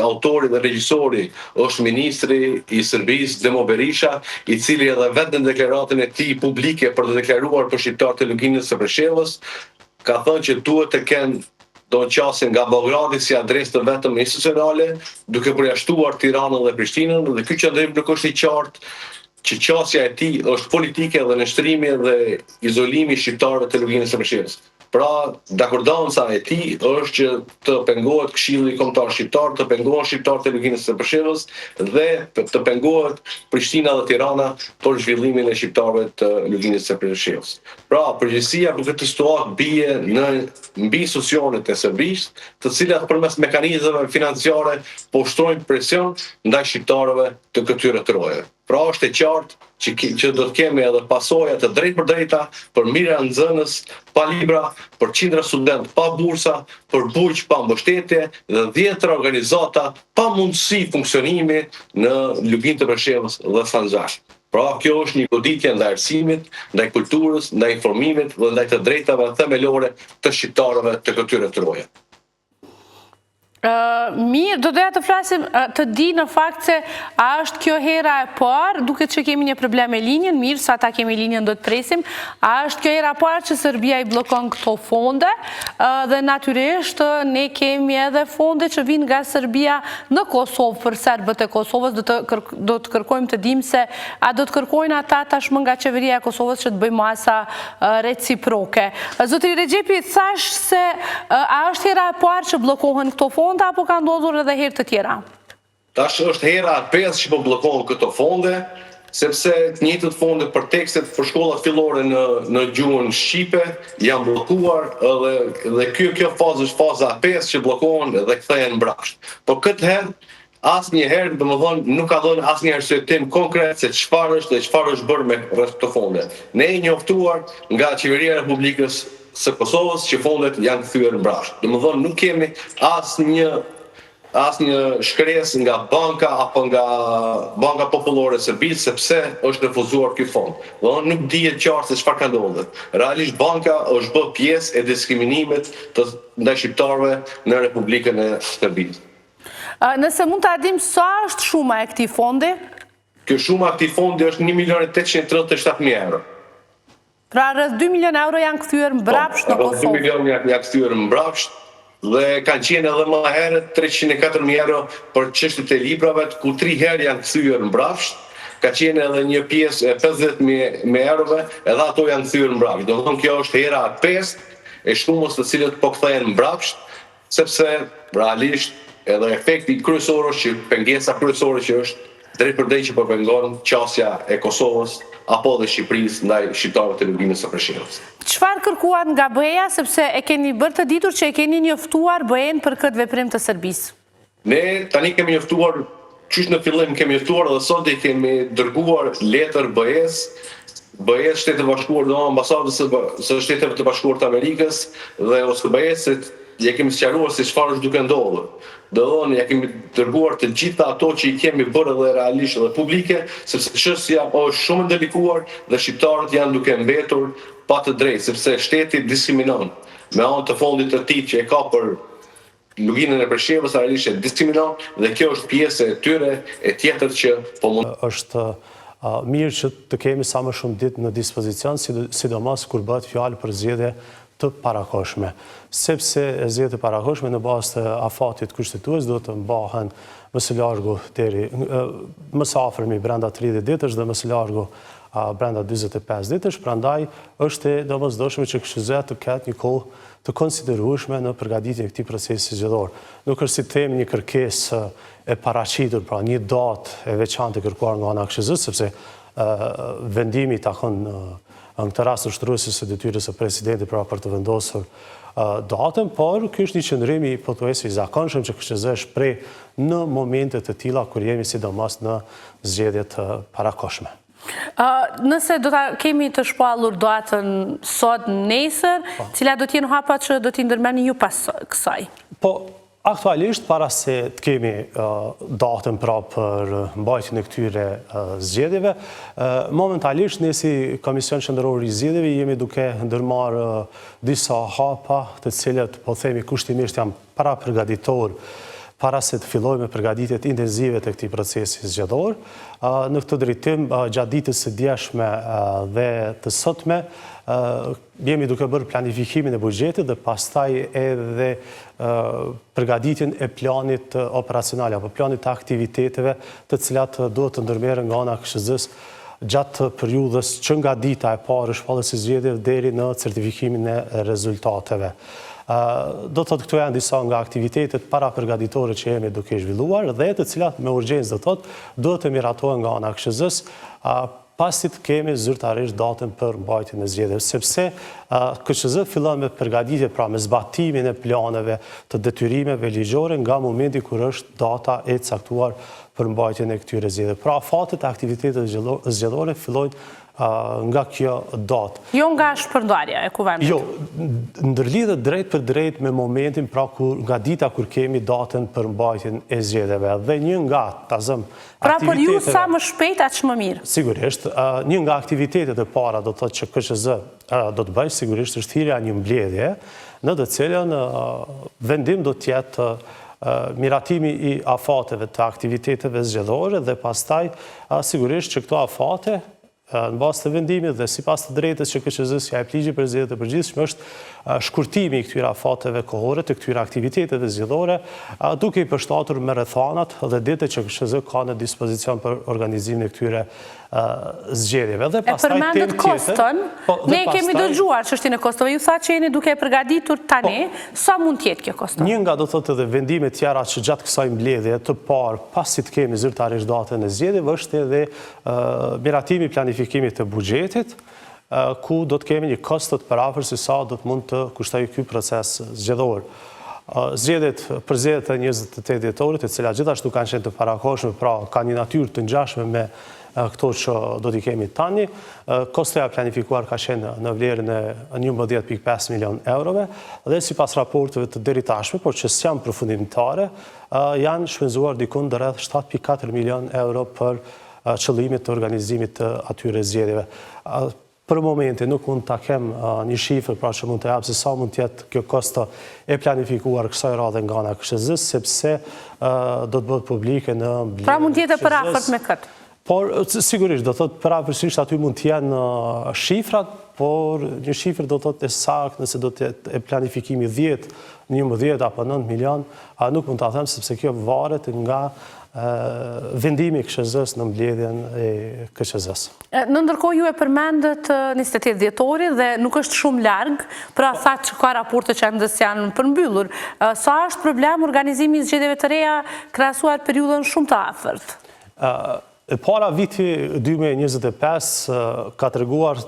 autori dhe regjisori është ministri i Serbisë Demo Berisha, i cili edhe vetë në deklaratën e tij publike për të deklaruar për shqiptarët e Luginës së Preshevës, ka thënë që duhet të kenë do në qasin nga Beogradi si adresë të vetëm institucionale, duke përjashtuar Tiranën dhe Prishtinën, dhe ky qëndrim nuk është i qartë që qasja e tij është politike dhe nështrimi dhe izolimi i shqiptarëve të Luginës së Preshevës. Pra, dakordanca e tij është që të pengohet Këshilli Kombëtar Shqiptar, të pengohen shqiptarët e Luginës së Preshevës dhe të pengohet Prishtina dhe Tirana për zhvillimin e shqiptarëve të Luginës së Preshevës. Pra, përgjegjësia për këtë situatë bie mbi institucionet e Serbisë, të cilat përmes mekanizmeve financiare po ushtrojnë presion ndaj shqiptarëve të këtyre trojeve. Pra është e qartë që do të kemi edhe pasoja të drejtë për drejta për mijëra nxënës pa libra, për qindra student pa bursa, për burg pa mbështetje dhe 10 organizata pa mundësi funksionimi në Luginë të Preshevës dhe Sanxhar. Pra kjo është një goditje ndaj arsimit, ndaj kulturës, ndaj informimit dhe ndaj të drejtave themelore të shqiptarëve të këtyre troje. Mirë, do doja të flasim të di në fakt se a është kjo hera e parë, duke që kemi një problem me linjën, mirë, sa ta kemi linjën do të presim, a është kjo hera e parë që Serbia i blokon këto fonde dhe natyrisht ne kemi edhe fonde që vinë nga Serbia në Kosovë për serbët e Kosovës, do të kërkojmë të dimë se a do të kërkojnë ata tashmë nga qeveria e Kosovës që të bëjmë masa reciproke. Zotri Rexhepi, thash se a është hera e parë që blokohen këto fonde apo ka ndodhur edhe herë të tjera? Tash është hera e 5 që po bllokohen këto fonde, sepse të njëjtët fonde për tekstet për shkollat fillore në gjuhën shqipe janë bllokuar dhe kjo fazë është faza e 5 që bllokohen dhe kthehen mbrapsht. Po këtë herë asnjëherë, domethënë, nuk ka dhënë asnjë arsyetim konkret se çfarë është dhe çfarë është bërë me këto fonde. Ne i njoftuar nga qeveria e Republikës së Kosovës që fondet janë kthyer mbrapsht. Domethënë nuk kemi asnjë shkresë nga banka apo nga Banka Popullore e Serbisë sepse është refuzuar ky fond. Domethënë nuk dihet qartë se çfarë ka ndodhur. Realisht banka është bërë pjesë e diskriminimit ndaj shqiptarëve në Republikën e Serbisë. Nëse mund ta dim sa është shuma e këtij fondi? Kjo shuma e këtij fondi është 1.837.000 euro. Pra rreth 2 milion euro janë kthyer mbrapsht në Kosovë. 2 milion janë kthyer mbrapsht dhe kanë qenë edhe më herët 304.000 euro për çështjet e librave, ku 3 herë janë kthyer mbrapsht. Ka qenë edhe një pjesë e 50.000 eurove, edhe ato janë kthyer mbrapsht. Domethënë kjo është hera e 5 e shumës të cilët po kthehen mbrapsht, sepse realisht edhe efekti kryesor është që pengesa kryesore që është drejt për drejt që po pengon qasja e Kosovës apo dhe Shqipërisë ndaj shqiptarëve të Luginës së Preshevës. Çfarë kërkuat nga BE-ja, sepse e keni bërë të ditur që e keni njoftuar BE-n për këtë veprim të Serbisë? Ne tani kemi njoftuar, qysh në fillim kemi njoftuar dhe sot i kemi dërguar letër BE-s, Shtetet e Bashkuara dhe ambasadës së Shteteve të Bashkuara të Amerikës dhe OSBE-s, ja kemi sqaruar se çfarë është duke ndodhur. Ja kemi dërguar të gjitha ato që i kemi bërë dhe realisht dhe publike, sepse çështja është shumë delikuar dhe shqiptarët janë duke mbetur pa të drejtë, sepse shteti diskriminon me anë të fondit të tij që e ka për Luginën e Preshevës, realisht e diskriminon dhe kjo është pjesë e tyre e tjetër që po mund është mirë që të kemi sa më shumë ditë në dispozicion, sidomos kur bëhet fjalë për zgjedhje të parakohshme, sepse zgjedhjet e parakohshme në bazë të afatit kushtetues do të mbahen më së largu deri më së afërmi brenda 30 ditësh dhe më së largu brenda 45 ditësh, prandaj është e domosdoshme që KSZ të ketë një kohë të konsiderueshme në përgatitjen e këtij procesi zgjedhor. Nuk është si them një kërkesë e paraqitur, pra një datë e veçantë e kërkuar nga ana e KSZ, sepse vendimi takon në këtë rast ushtruesit së detyrës së presidentit për të vendosur datën, por ky është një qëndrim i pothuajse i zakonshëm që KSZ shpreh në momente të tilla kur jemi sidomos në zgjedhjet parakohshme. Nëse do ta kemi të shpallur datën sot nesër, cilat do të jenë hapat që do t'i ndërmerrni ju pas kësaj? Po, aktualisht, para se të kemi datën për mbajtjen e këtyre zgjedhjeve, momentalisht ne si Komision Qendror i Zgjedhjeve jemi duke ndërmarrë disa hapa të cilat po themi kushtimisht janë parapërgatitor para se të fillojmë me përgatitjet intenzive të këtij procesi zgjedhor. Në këtë drejtim, gjatë ditës së djeshme dhe të sotme, jemi duke bërë planifikimin e buxhetit dhe pastaj edhe përgatitjen e planit operacional apo planit të aktiviteteve të cilat duhet të ndërmerren nga ana e KSZ-s gjatë periudhës që nga dita e parë e shpalljes së zgjedhjeve deri në certifikimin e rezultateve. Do të thotë këto janë disa nga aktivitetet parapërgatitore që jemi duke zhvilluar dhe të cilat me urgjencë do të thotë duhet të miratohen nga ana e KSZ-s pasi të kemi zyrtarisht datën për mbajtjen e zgjedhjeve, sepse KSZ fillon me përgatitje pra me zbatimin e planeve të detyrimeve ligjore nga momenti kur është data e caktuar për mbajtjen e këtyre zgjedhjeve. Pra fatet e aktivitetet zgjedhore fillojnë nga kjo datë. Jo nga shpërndarja e kuvendit? Jo, ndërlidhet drejt për drejt me momentin pra nga dita kur kemi datën për mbajtjen e zgjedhjeve. Dhe një nga pra për ju sa më shpejt aq më mirë? Sigurisht, një nga aktivitetet e para do të thotë që KSZ do të bëjë sigurisht është thirrja një mbledhje në të cilën vendim do të jetë miratimi i afateve të aktiviteteve zgjedhore dhe pastaj sigurisht që këto afate në bazë të vendimit dhe sipas të drejtës që KSZ-s ja jep ligji për zgjedhjet e përgjithshme është shkurtimi i këtyre afateve kohore të këtyre aktiviteteve zgjedhore duke i përshtatur me rrethanat dhe ditët që KSZ ka në dispozicion për organizimin e këtyre zgjedhjeve. Dhe pastaj përmendet koston, ne kemi dëgjuar çështjen e kostove, ju tha që jeni duke përgatitur tani, sa mund të jetë kjo koston? Një nga do thotë edhe vendime tjera që gjatë kësaj mbledhje të parë pasi të kemi zyrtarisht datën e zgjedhjeve është edhe miratimi i planifikimit të buxhetit, ku do të kemi një kosto të parafër se sa do të mund të kushtojë ky proces zgjedhor. Zgjedhjet për zgjedhjet e 28 dhjetorit, të cilat gjithashtu kanë qenë të parakohshme, pra kanë një natyrë të ngjashme me këto që do t'i kemi tani. Kostoja planifikuar ka qenë në vlerën e 11.5 milion eurove dhe sipas raporteve të deritashme, por që s'janë përfundimtare, janë shpenzuar dikun rreth 7.4 milion euro për qëllimit të organizimit të atyre zgjedhjeve. Për momentin nuk mund ta kem një shifër pra që mund të jap se sa mund të jetë kjo kosto e planifikuar kësaj radhe nga ana e KSZ-s, sepse do të bëhet publike në mbledhjen. Pra mund të jetë parafort me këtë. Por sigurisht do thotë parapërsisht aty mund të jenë shifrat, por një shifër do thotë e saktë nëse do të jetë e planifikimi 10, 11 apo 9 milion, nuk mund ta them sepse kjo varet nga vendimi i KSZ-s në mbledhjen e KSZ-s. Në ndërkohë ju e përmendët 28 dhjetorit dhe nuk është shumë larg, pra thatë që ka raporte që ende janë përmbyllur. Sa është problem organizimi i zgjedhjeve të reja krahasuar periudhën shumë të afërt? E para viti 2025 ka treguar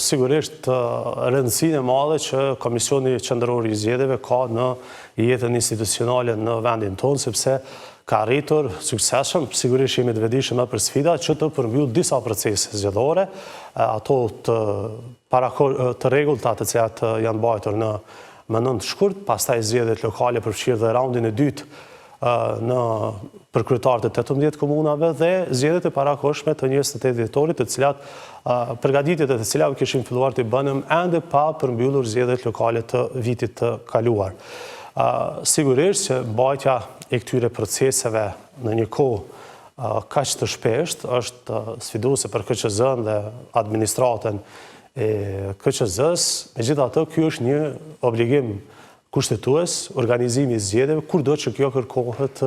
sigurisht rëndësinë e madhe që Komisioni Qendror i Zgjedhjeve ka në jetën institucionale në vendin tonë, sepse ka arritur suksesshëm, sigurisht jemi të vetëdijshëm për sfida që të përmbyll disa procese zgjedhore, ato të rregullta të cilat janë mbajtur në mënyrë të shkurt, pastaj zgjedhjet lokale përfshirë dhe raundin e dytë për kryetarët e 18 komunave dhe zgjedhjet e parakohshme të 28 dhjetorit, të cilat përgatitjet e të cilat kishim filluar të bënim ende pa përmbyllur zgjedhjet lokale të vitit të kaluar. Sigurisht që mbajtja e këtyre proceseve në një kohë kaq të shpeshtë është sfiduese për KQZ-n dhe administratën e KQZ-s. Megjithatë, ky është një obligim kushtetues, organizimi i zgjedhjeve, kurdo që kjo kërkohet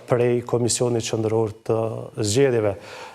prej Komisionit Qendror të Zgjedhjeve.